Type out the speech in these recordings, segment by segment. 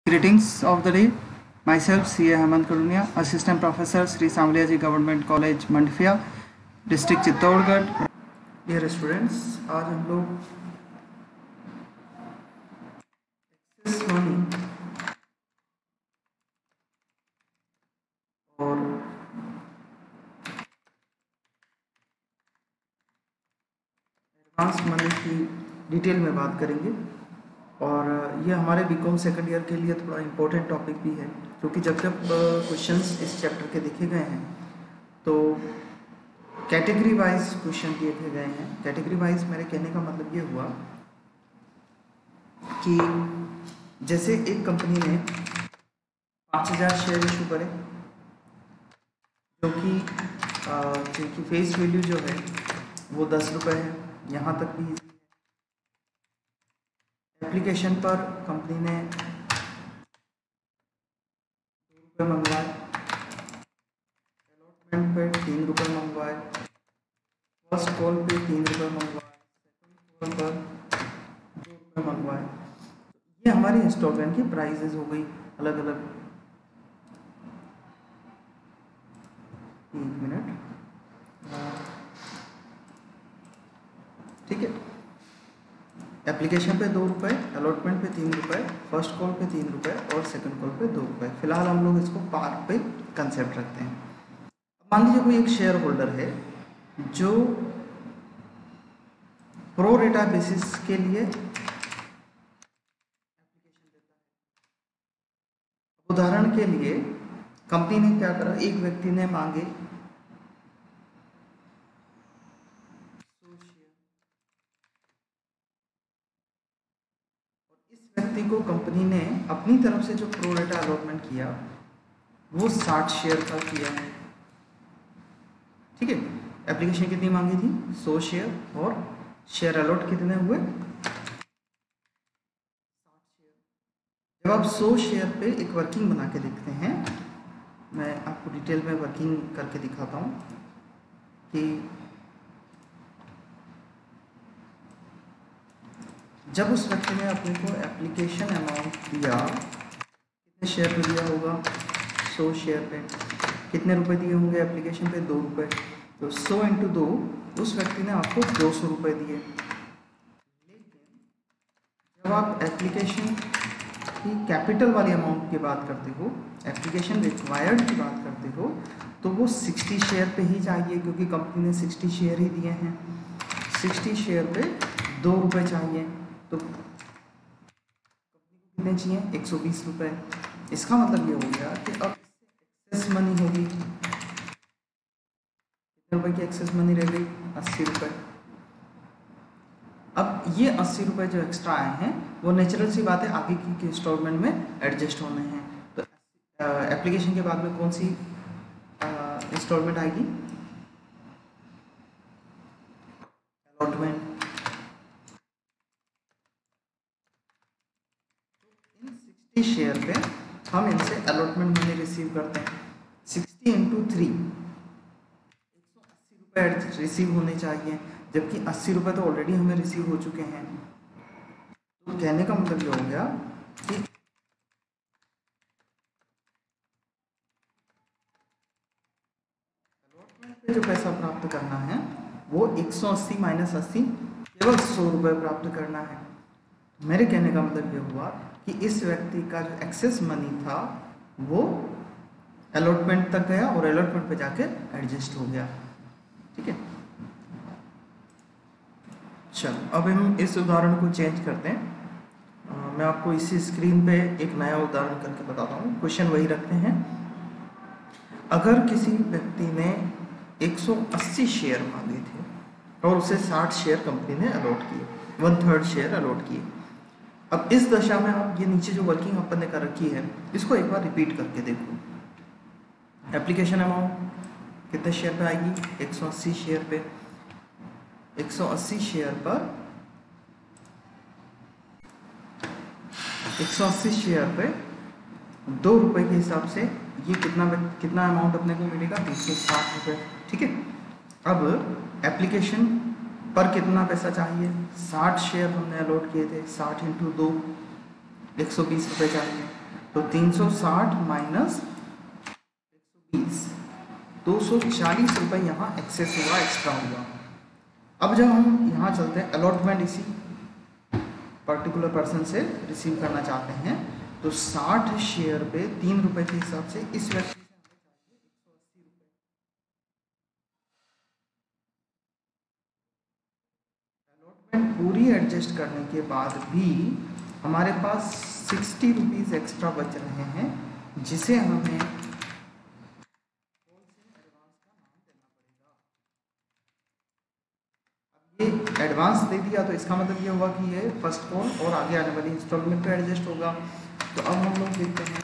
Greetings of the day. Myself C.A. Hemant Karunia, Assistant Professor, Sri Samliya Ji Government College, Mandphia, District Chittorgarh. Dear students, आज हम लोग excess money और advance money की detail में बात करेंगे. और ये हमारे बीकॉम सेकंड ईयर के लिए थोड़ा इम्पोर्टेंट टॉपिक भी है, क्योंकि जब क्वेश्चंस इस चैप्टर के देखे गए हैं तो कैटेगरी वाइज क्वेश्चन देखे गए हैं. कैटेगरी वाइज मेरे कहने का मतलब ये हुआ कि जैसे एक कंपनी ने 5000 शेयर इशू करे, जो कि जिनकी फेस वैल्यू जो है वो 10 रुपये है. यहाँ तक भी एप्लीकेशन पर कंपनी ने 2 रुपये मंगवाए, अलॉटमेंट पे 3 रुपये मंगवाए, फर्स्ट कॉल पे 3 रुपये मंगवाए, सेकंड कॉल पर 2 रुपये मंगवाए. ये हमारी इंस्टॉलमेंट की प्राइजेज हो गई अलग अलग. एक मिनट, ठीक है. एप्लीकेशन पे 2 रुपये, अलॉटमेंट पे 3 रुपये, फर्स्ट कॉल पे 3 रुपये और सेकंड कॉल पे 2 रुपये. फिलहाल हम लोग इसको पार पे कंसेप्ट रखते हैं. मान लीजिए कोई एक शेयर होल्डर है जो प्रो रेटा बेसिस के लिए एप्लीकेशन देता है. उदाहरण के लिए कंपनी ने क्या करा, एक व्यक्ति ने मांगे को कंपनी ने अपनी तरफ से जो प्रो रेटा अलॉटमेंट किया वो 60 शेयर का किया है. ठीक है. एप्लीकेशन कितनी मांगी थी? 100 शेयर. और शेयर अलॉट कितने हुए? 60 शेयर. जब आप 100 शेयर पे एक वर्किंग बना के देखते हैं, मैं आपको डिटेल में वर्किंग करके दिखाता हूँ कि जब उस व्यक्ति ने अपने को एप्लीकेशन अमाउंट दिया, कितने शेयर पे दिया होगा? 100 शेयर पे. कितने रुपए दिए होंगे एप्लीकेशन पे? 2 रुपये. तो 100 × 2, उस व्यक्ति ने आपको 200 रुपये दिए. लेकिन जब आप एप्लीकेशन की कैपिटल वाली अमाउंट की बात करते हो, एप्लीकेशन रिक्वायर्ड की बात करते हो, तो वो 60 शेयर पे ही चाहिए, क्योंकि कंपनी ने 60 शेयर ही दिए हैं. 60 शेयर पे 2 रुपये चाहिए. तो कंपनी को कितने चाहिए? 120 रुपये. इसका मतलब ये हो गया कि अब एक्सेस मनी होगी. कितने रुपए की एक्सेस मनी रह गई? 80 रुपये. अब ये 80 रुपये जो एक्स्ट्रा आए हैं वो नेचुरल सी बात है आगे की इंस्टॉलमेंट में एडजस्ट होने हैं. तो एप्लीकेशन के बाद में कौन सी इंस्टॉलमेंट आएगी? अलॉटमेंट. शेयर पे हम इनसे अलॉटमेंट मनी रिसीव करते हैं. 60 × 3 180 रुपये रिसीव होने चाहिए, जबकि 80 रुपये तो ऑलरेडी हमें रिसीव हो चुके हैं. तो कहने का मतलब ये हो गया कि अलॉटमेंट पे जो पैसा प्राप्त करना है वो 180 - 80 केवल 100 रुपये प्राप्त करना है. मेरे कहने का मतलब ये हुआ कि इस व्यक्ति का जो एक्सेस मनी था वो अलॉटमेंट तक गया और अलॉटमेंट पे जाके एडजस्ट हो गया. ठीक है. चलो अब हम इस उदाहरण को चेंज करते हैं. मैं आपको इसी स्क्रीन पे एक नया उदाहरण करके बताता हूँ. क्वेश्चन वही रखते हैं. अगर किसी व्यक्ति ने 180 शेयर मांगे थे और उसे 60 शेयर कंपनी ने अलॉट किए, 1/3 शेयर अलॉट किए. अब इस दशा में आप ये नीचे जो वर्किंग अपन ने कर रखी है इसको एक बार रिपीट करके देखो. एप्लीकेशन अमाउंट कितने शेयर पे आएगी? 180 शेयर पे. 180 शेयर पर 180 शेयर पे 2 रुपये के हिसाब से ये कितना अमाउंट अपने को मिलेगा? 360 रुपये. ठीक है. अब एप्लीकेशन पर कितना पैसा चाहिए? 60 शेयर हमने अलॉट किए थे. 60 × 2 120 रुपये चाहिए. तो 360 माइनस 120, 240 रुपये यहाँ एक्सेस हुआ, एक्स्ट्रा हुआ। अब जब हम यहाँ चलते हैं, अलॉटमेंट इसी पर्टिकुलर पर्सन से रिसीव करना चाहते हैं, तो 60 शेयर पे 3 रुपये के हिसाब से इस व्यक्ति से हमें चाहिए 180 रुपये। अलॉटमेंट पूरी एडजस्ट करने के बाद भी हमारे पास 60 रुपीज़ एक्स्ट्रा बच रहे हैं, जिसे हमें ये एडवांस दे दिया। तो इसका मतलब ये हुआ कि ये फर्स्ट कॉल और आगे आने वाली इंस्टॉलमेंट पे एडजस्ट होगा। तो अब हम लोग देखते हैं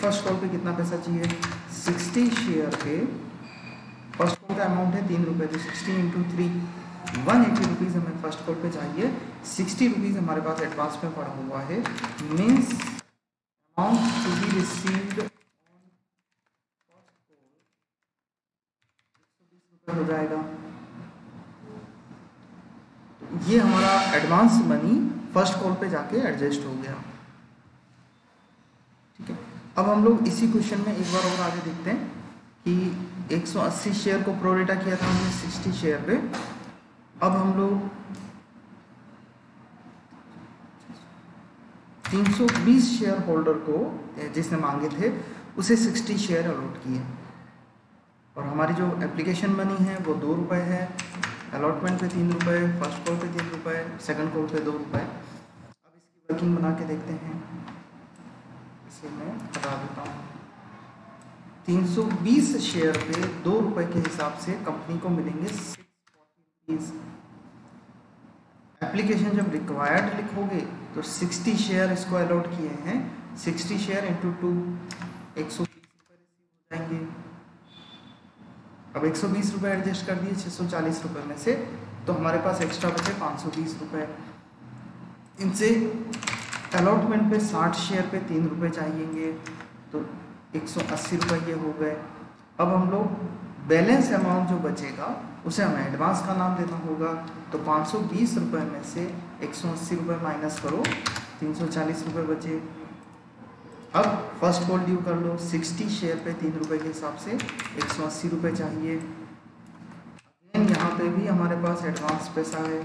फर्स्ट कॉल पे कितना पैसा चाहिए। 60 शेयर पे फर्स्ट कॉल का अमाउंट है 3 रुपये, तो 60 इंटू 3 180 रुपीज़ हमें फर्स्ट कॉल पे चाहिए। 60 रुपीज़ हमारे पास एडवांस में पड़ा हुआ है, means amount to be received हो जाएगा। तो ये हमारा एडवांस मनी फर्स्ट कॉल पे जाके एडजस्ट हो गया। ठीक है, अब हम लोग इसी क्वेश्चन में एक बार और आगे देखते हैं कि 180 शेयर को प्रोरेटा किया था हमने 60 शेयर पे। अब हम लोग 320 शेयर होल्डर को जिसने मांगे थे उसे 60 शेयर अलॉट किए, और हमारी जो एप्लीकेशन मनी है वो 2 रुपये है, अलॉटमेंट पे 3 रुपये, फर्स्ट कॉल पे 3 रुपये, सेकंड कॉल पे 2 रुपये। अब इसकी वर्किंग बना के देखते हैं, इसे मैं बता देता हूँ। 320 शेयर पे 2 रुपये के हिसाब से कंपनी को मिलेंगे 640 रुपीज़। एप्लीकेशन जब रिक्वायर्ड लिखोगे तो 60 शेयर इसको अलॉट किए हैं, 60 शेयर इंटू 2 120 रुपये रिसीव हो जाएंगे। अब 120 रुपये एडजस्ट कर दिए 640 रुपये में से, तो हमारे पास एक्स्ट्रा बचे 520 रुपये। इनसे अलॉटमेंट पे 60 शेयर पे 3 रुपये चाहिएंगे, तो 180 रुपये ये हो गए। अब हम लोग बैलेंस अमाउंट जो बचेगा उसे हमें एडवांस का नाम देना होगा। तो 520 रुपये में से 180 रुपये माइनस करो, 340 रुपये बचे। अब फर्स्ट कॉल ड्यू कर लो, 60 शेयर पे 3 रुपये के हिसाब से 180 रुपये चाहिए। अगेन यहाँ पे भी हमारे पास एडवांस पैसा है,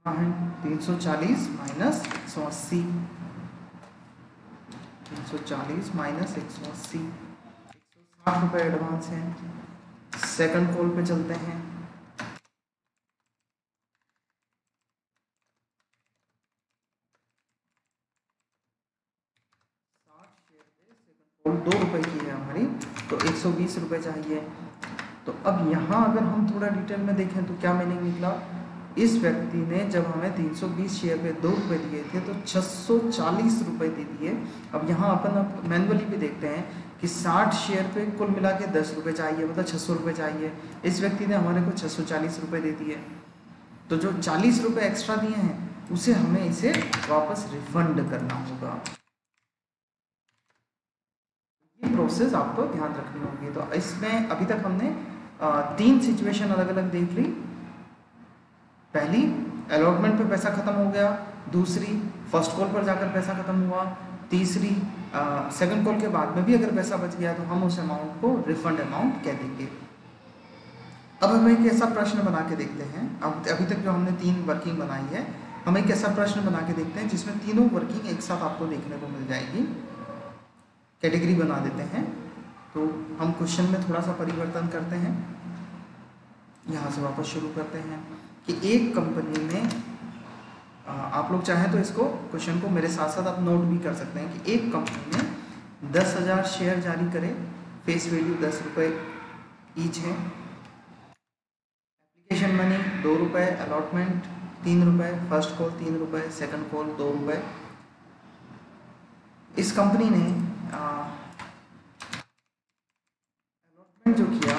कितना है 340 माइनस 180, 340 माइनस 180, 160 रुपये एडवांस है। सेकंड कॉल पे चलते हैं, और 2 रुपये की है हमारी, तो 120 रुपये चाहिए। तो अब यहाँ अगर हम थोड़ा डिटेल में देखें तो क्या मीनिंग निकला, इस व्यक्ति ने जब हमें 320 शेयर पे 2 रुपये दिए थे तो 640 रुपये दे दिए। अब यहाँ अपन मैनुअली भी देखते हैं कि 60 शेयर पे कुल मिला के 10 रुपये चाहिए, मतलब 600 रुपये चाहिए। इस व्यक्ति ने हमारे को 640 रुपये दे दिए, तो जो 40 रुपये एक्स्ट्रा दिए हैं उसे हमें इसे वापस रिफंड करना होगा। ये प्रोसेस आपको ध्यान रखनी होगी। तो इसमें अभी तक हमने 3 सिचुएशन अलग अलग देख ली। पहली, अलॉटमेंट पे पैसा खत्म हो गया, दूसरी फर्स्ट कॉल पर जाकर पैसा खत्म हुआ, तीसरी सेकंड कॉल के बाद में भी अगर पैसा बच गया तो हम उस अमाउंट को रिफंड अमाउंट कह देंगे। अब हम एक ऐसा प्रश्न बना के देखते हैं। अब अभी तक जो हमने 3 वर्किंग बनाई है, हम एक ऐसा प्रश्न बना के देखते हैं जिसमें तीनों वर्किंग एक साथ आपको देखने को मिल जाएगी। कैटेगरी बना देते हैं। तो हम क्वेश्चन में थोड़ा सा परिवर्तन करते हैं, यहाँ से वापस शुरू करते हैं कि एक कंपनी में आप लोग चाहें तो इसको क्वेश्चन को मेरे साथ साथ आप नोट भी कर सकते हैं कि एक कंपनी में 10,000 शेयर जारी करे, फेस वैल्यू 10 रुपये ईच है, एप्लीकेशन मनी 2 रुपये, अलॉटमेंट 3 रुपये, फर्स्ट कॉल 3 रुपये, सेकंड कॉल 2 रुपये। इस कंपनी ने अलॉटमेंट जो किया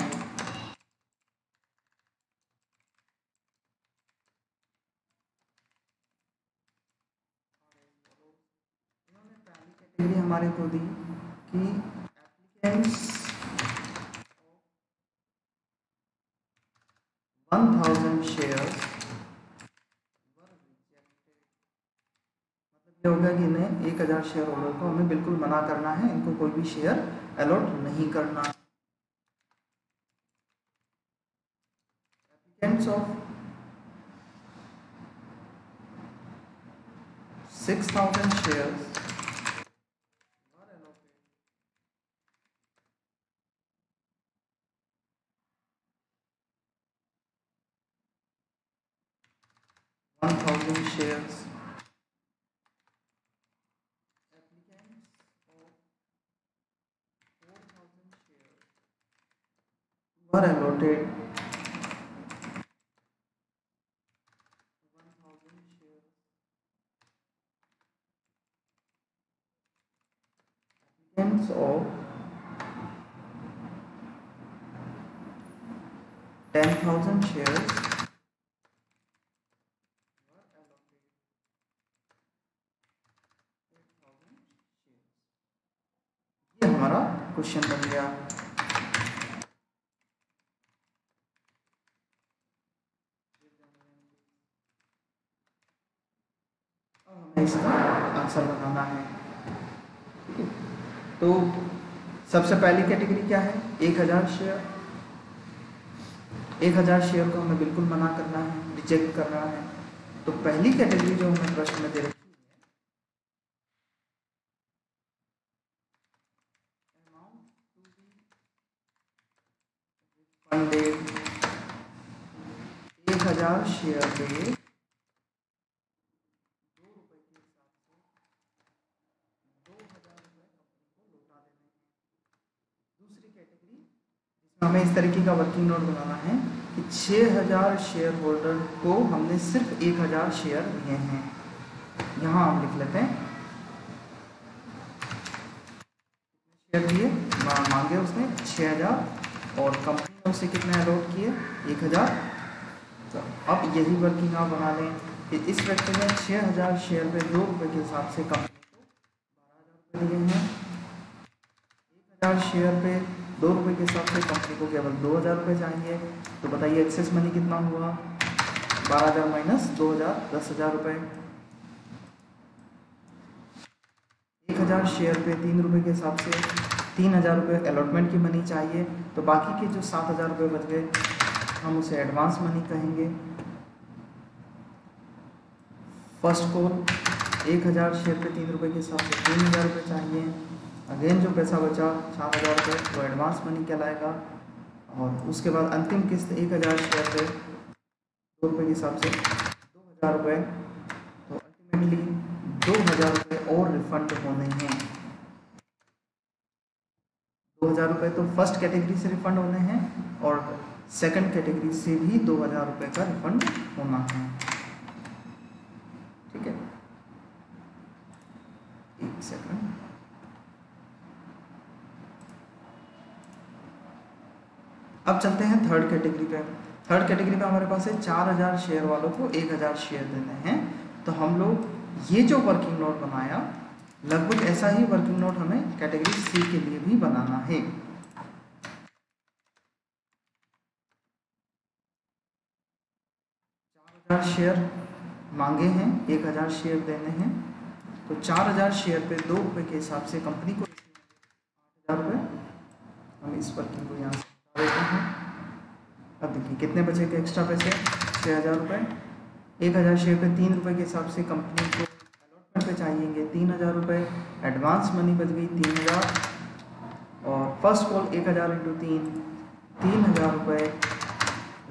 कैटेगरी हमारे को दी कि एप्लीकेंट्स 1000 10,000 शेयर्स ये होगा कि इन्हें 1,000 शेयर होल्डर को हमें बिल्कुल मना करना है, इनको कोई भी शेयर अलॉट नहीं करना। Applicants of 6,000 shares were allotted 1,000 shares. were allotted 1,000 shares. Applicants of 10,000 shares were allotted 8,000 shares. ये हमारा क्वेश्चन बन गया। इसका आंसर बनाना है। ठीक है, तो सबसे पहली कैटेगरी क्या है? 1,000 शेयर। 1,000 शेयर को हमें बिल्कुल मना करना है, रिजेक्ट करना है। तो पहली कैटेगरी जो हमें प्रश्न में दे रखी है, amount to be refunded 1,000 share पे 2,000 रुपये कंपनी को लौटा देने हैं। दूसरी कैटेगरी जिसमें हमें इस तरीके का वर्किंग नोट बनाना है कि 6,000 शेयर होल्डर को हमने सिर्फ 1,000 शेयर दिए हैं। यहाँ आप लिख लेते हैं शेयर दिए, मांगे उसने 6,000 और कंपनी ने उसे कितने अलॉट किए? 1,000। तो अब यही वर्किंग आप बना लें कि इस व्यक्ति ने 6,000 शेयर पे 2 रुपये के हिसाब से कंपनी को 12,000 रुपये दिए हैं। 1,000 शेयर पे 2 रुपये के हिसाब से कंपनी को केवल 2,000 रुपये चाहिए। तो बताइए एक्सेस मनी कितना हुआ? 12,000 माइनस 2,000 10,000 रुपये। 1,000 शेयर पे 3 रुपये के हिसाब से 3,000 रुपये अलॉटमेंट की मनी चाहिए। तो बाकी के जो 7,000 रुपये बच गए हम उसे एडवांस मनी कहेंगे। फर्स्ट कॉल 1,000 शेयर पे 3 रुपये के हिसाब से 3,000 रुपये चाहिए। अगेन जो पैसा बचा 7,000 रुपये वो एडवांस मनी कहलाएगा। और उसके बाद अंतिम किस्त 1,000 शेयर पे 2 रुपये के हिसाब से 2,000 रुपये। तो अल्टीमेटली 2,000 रुपये और रिफंड होने हैं। 2,000 रुपये तो फर्स्ट कैटेगरी से रिफंड होने हैं और सेकंड कैटेगरी से भी 2,000 रुपये का रिफंड होना है। ठीक है, एक सेकंड। अब चलते हैं थर्ड कैटेगरी पे। थर्ड कैटेगरी पे हमारे पास है 4,000 शेयर वालों को 1,000 शेयर देने हैं। तो हम लोग ये जो वर्किंग नोट बनाया लगभग ऐसा ही वर्किंग नोट हमें कैटेगरी सी के लिए भी बनाना है। 4,000 शेयर मांगे हैं, 1,000 शेयर देने हैं। तो 4,000 शेयर पे 2 रुपये के हिसाब से कंपनी को 8,000 रुपये। हम इस वर्किंग को यहाँ से हटा देते हैं। अब देखिए कितने बचेंगे एक्स्ट्रा पैसे? 6,000 रुपये। 1,000 शेयर पे 3 रुपये के हिसाब से कंपनी को अलॉटमेंट पे चाहिए 3,000 रुपये। एडवांस मनी बच गई 3,000 और फर्स्ट कॉल 1,000 इंटू 3,000 रुपये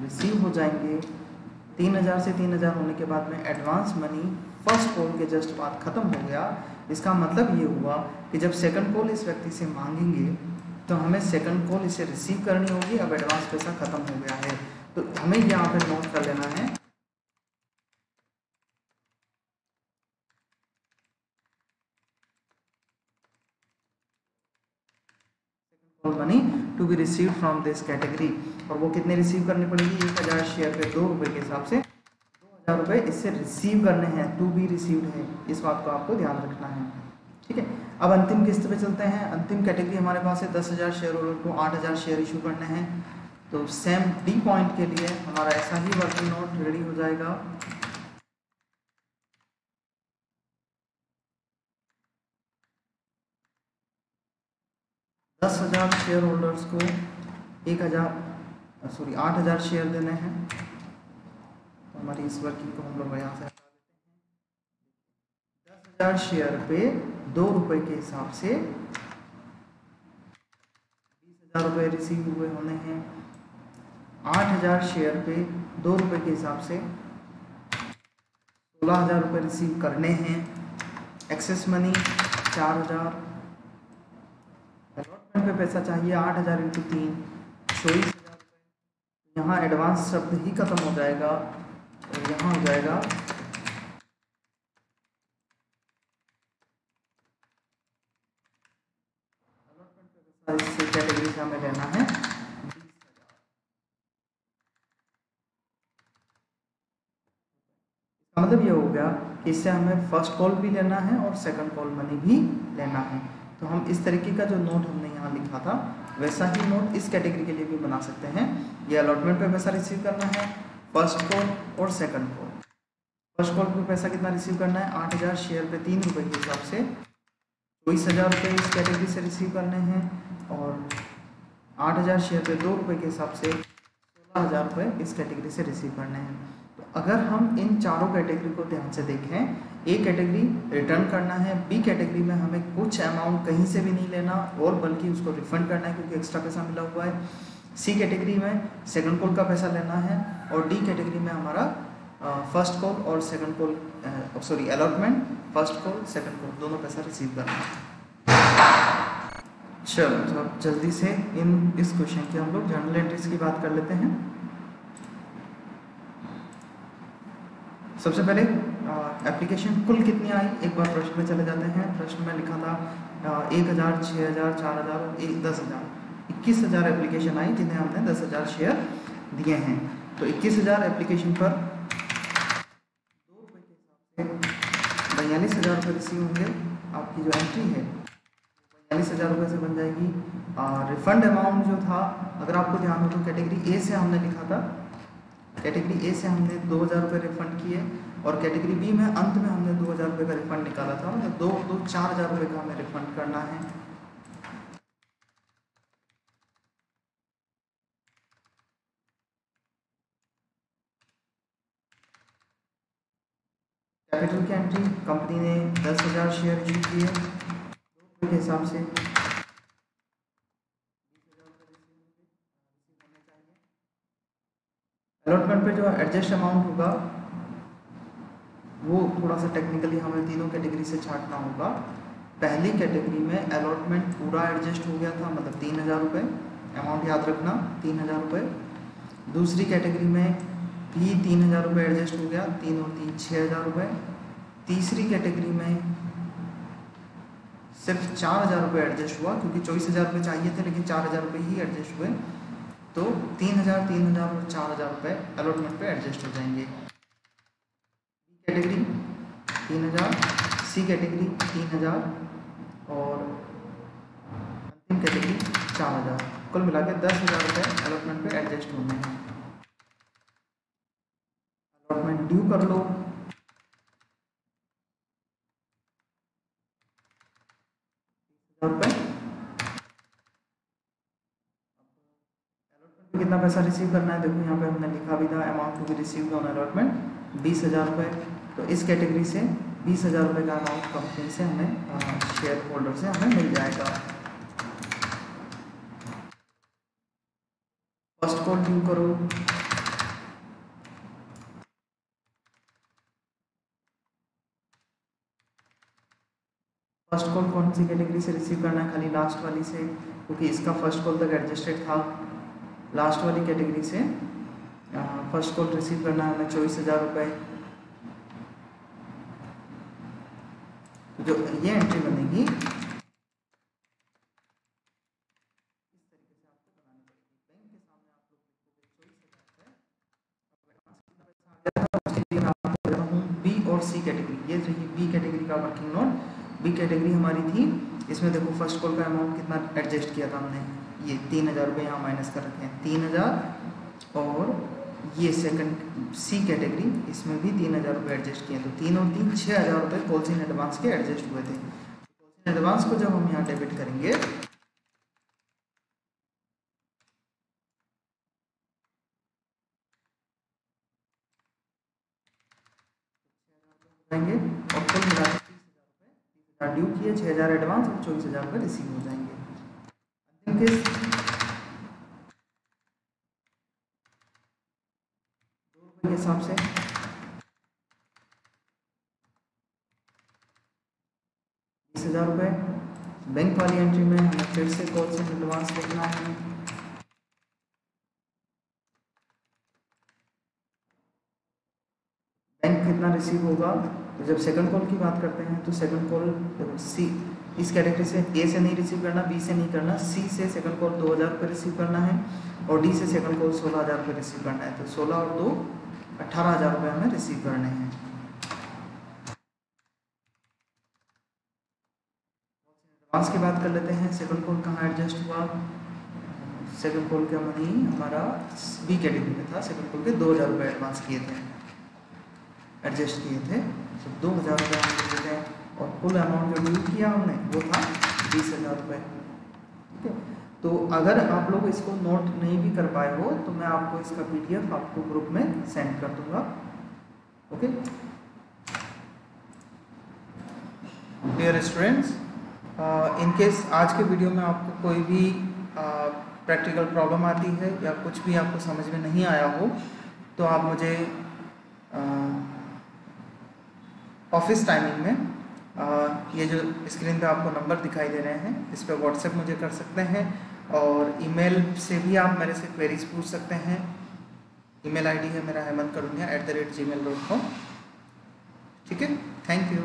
रिसीव हो जाएंगे। 3,000 से 3,000 होने के बाद में एडवांस मनी फर्स्ट कॉल के जस्ट बाद ख़त्म हो गया। इसका मतलब ये हुआ कि जब सेकंड कॉल इस व्यक्ति से मांगेंगे तो हमें सेकंड कॉल इसे रिसीव करनी होगी। अब एडवांस पैसा ख़त्म हो गया है तो हमें यहाँ पे नोट कर लेना है call money to be receive from this category. और वो कितने रिसीव करनी पड़ेगी? 1,000 शेयर पे 2 रुपये के हिसाब से 2,000 रुपये इससे रिसीव करने हैं। टू बी रिसीव्ड है, इस बात को आपको ध्यान रखना है। ठीक है, अब अंतिम किस्त पे चलते हैं। अंतिम कैटेगरी हमारे पास है 10,000 शेयर होल्डर को 8,000 शेयर इशू करने हैं। तो सेम डी पॉइंट के लिए हमारा ऐसा ही वर्किंग नोट रेडी हो जाएगा। दस 10,000 शेयर होल्डर्स को 8,000 शेयर देने हैं। तो हमारी इस वर्किंग को हम लोग यहाँ से हटा देते हैं। 10,000 शेयर पे 2 रुपए के हिसाब से 20,000 रुपये रिसीव हुए होने हैं। 8,000 शेयर पे 2 रुपए के हिसाब से 16,000 रुपये रिसीव करने हैं। Excess money 4,000। अलॉटमेंट पे पैसा चाहिए 8,000 इंटू 3 24,000 रुपये। यहाँ एडवांस शब्द ही खत्म हो जाएगा और यहाँ हो जाएगा अलॉटमेंट पे पैसा। इससे कैटेगरी से हमें लेना है 20,000। इसका मतलब ये हो गया कि इससे हमें फर्स्ट कॉल भी लेना है और सेकंड कॉल मनी भी लेना है। तो हम इस तरीके का जो नोट हमने यहाँ लिखा था वैसा ही नोट इस कैटेगरी के लिए भी बना सकते हैं। ये अलॉटमेंट पे पैसा रिसीव करना है, फर्स्ट कॉल और सेकंड कॉल। फर्स्ट कॉल पे पैसा कितना रिसीव करना है 8,000 शेयर पे 3 रुपए के हिसाब से 24,000 रुपये इस कैटेगरी से रिसीव करने हैं और 8,000 शेयर पे 2 रुपए के हिसाब से 16,000 रुपये इस कैटेगरी से रिसीव करने हैं। तो अगर हम इन चारों कैटेगरी को ध्यान से देखें, ए कैटेगरी रिटर्न करना है, बी कैटेगरी में हमें कुछ अमाउंट कहीं से भी नहीं लेना और बल्कि उसको रिफंड करना है क्योंकि एक्स्ट्रा पैसा मिला हुआ है। सी कैटेगरी में सेकंड कॉल का पैसा लेना है और डी कैटेगरी में हमारा फर्स्ट कॉल और second call allotment, first call second call दोनों पैसा रिसीव करना है। चलो तो अब जल्दी से इस क्वेश्चन की हम लोग जर्नल एंट्रीज की बात कर लेते हैं। सबसे पहले एप्लीकेशन कुल कितनी आई एक बार प्रश्न में चले जाते हैं। प्रश्न में लिखा था 1,000, 6,000, 4,000 और 10,000। 21,000 एप्लीकेशन आई जिन्हें हमने 10,000 शेयर दिए हैं। तो 21,000 एप्लीकेशन पर 2 रुपये के हिसाब से 42,000 रुपये रिसीव होंगे। आपकी जो एंट्री है 42,000 रुपये से बन जाएगी। रिफंड अमाउंट जो था अगर आपको ध्यान हो तो कैटेगरी ए से हमने लिखा था, कैटेगरी ए से हमने 2,000 रुपये रिफंड किए और कैटेगरी बी में अंत में हमने 2,000 रुपये का रिफंड निकाला था। मतलब 4,000 रुपये का हमें रिफंड करना है। कैपिटल की एंट्री कंपनी ने 10,000 शेयर इशू किए 2 रुपये के हिसाब से 20,000 रुपये रिसीव होने चाहिए। अलॉटमेंट पे जो एडजस्ट अमाउंट होगा वो थोड़ा सा टेक्निकली हमें तीनों कैटेगरी से छांटना होगा। पहली कैटेगरी में अलॉटमेंट पूरा एडजस्ट हो गया था, मतलब 3,000 रुपये, अमाउंट याद रखना 3,000 रुपये। दूसरी कैटेगरी में भी 3,000 रुपये एडजस्ट हो गया, 3 और 3 6,000 रुपये। तीसरी कैटेगरी में सिर्फ 4,000 रुपये एडजस्ट हुआ क्योंकि 24,000 रुपये चाहिए थे लेकिन 4,000 रुपये ही एडजस्ट हुए। तो 3,000, 3,000 और 4,000 रुपये अलॉटमेंट पे एडजस्ट हो जाएंगे। बी कैटेगरी 3,000, सी कैटेगरी 3,000 और अंतिम कैटेगरी 4,000। कुल मिला के 10,000 रुपये अलॉटमेंट पे एडजस्ट होने हैं। अलॉटमेंट ड्यू कर लो। कितना पैसा रिसीव करना है देखो यहाँ पे हमने लिखा भी था, amount to be received on allotment 20,000 रुपये। तो इस कैटेगरी से 20,000 रुपये का अमाउंट कंपनी से हमें शेयर होल्डर से हमें मिल जाएगा। फर्स्ट कॉल ड्यू करो। फर्स्ट कॉल कौन सी कैटेगरी से रिसीव करना है, खाली लास्ट वाली से, क्योंकि इसका फर्स्ट कॉल तक एडजस्टेड था। लास्ट वाली कैटेगरी से फर्स्ट कॉल रिसीव करना है हमें 24,000 रुपये। जो ये एंट्री बनेगी इस तरीके से आपको बनानी पड़ेगी। बैंक के सामने आप लोग लिखोगे 24,000 रुपये। मैं आपको देता हूँ बी और सी कैटेगरी। ये रही बी कैटेगरी का वर्किंग नोट। बी कैटेगरी हमारी थी, इसमें देखो फर्स्ट कॉल का अमाउंट कितना एडजस्ट किया था हमने ये 3000 रुपये यहाँ माइनस कर रखे हैं 3000, और ये सेकंड सी कैटेगरी, इसमें भी 3000 रुपये एडजस्ट किए। तो 3 और 3 6000 रुपये कॉल्स इन एडवांस के एडजस्ट हुए थे। कॉल्स इन एडवांस को जब हम यहाँ डेबिट करेंगे जाएंगे, और कुल मिला के 30,000 रुपये ड्यू किए, 6000 एडवांस और 24,000 रुपये रिसीव हो जाएंगे। अंतिम केस 2 रुपये के हिसाब से 20,000 रुपये। बैंक वाली एंट्री में हमें फिर से कॉल्स इन एडवांस लिखना है। बैंक कितना रिसीव होगा, तो जब सेकंड कॉल की बात करते हैं तो सेकंड कॉल सी, इस कैटेगरी से ए से नहीं रिसीव करना, बी से नहीं करना, सी से सेकंड कॉल 2000 रुपये रिसीव करना है, और डी से सेकंड कॉल 16,000 रुपये रिसीव करना है। तो 16 और 2 18,000 रुपये हमें रिसीव करने हैं। एडवांस की बात कर लेते हैं। सेकंड कॉल कहाँ एडजस्ट हुआ, सेकंड कॉल का मनी हमारा बी कैटेगरी में था, सेकंड कॉल के 2000 रुपये एडवांस किए थे, एडजस्ट किए थे। तो 2000 रुपये हम लिख देते हैं, और कुल अमाउंट जो ड्यू किया हमने वो था 20,000 रुपये। ठीक है, तो अगर आप लोग इसको नोट नहीं भी कर पाए हो तो मैं आपको इसका PDF आपको ग्रुप में सेंड कर दूंगा। Okay dear students, in case आज के वीडियो में आपको कोई भी प्रैक्टिकल प्रॉब्लम आती है या कुछ भी आपको समझ में नहीं आया हो तो आप मुझे ऑफिस टाइमिंग में ये जो स्क्रीन पे आपको नंबर दिखाई दे रहे हैं इस पर व्हाट्सएप मुझे कर सकते हैं, और ईमेल से भी आप मेरे से क्वेरीज पूछ सकते हैं। ईमेल आईडी है मेरा hemankarunia@gmail.com। ठीक है, थैंक यू।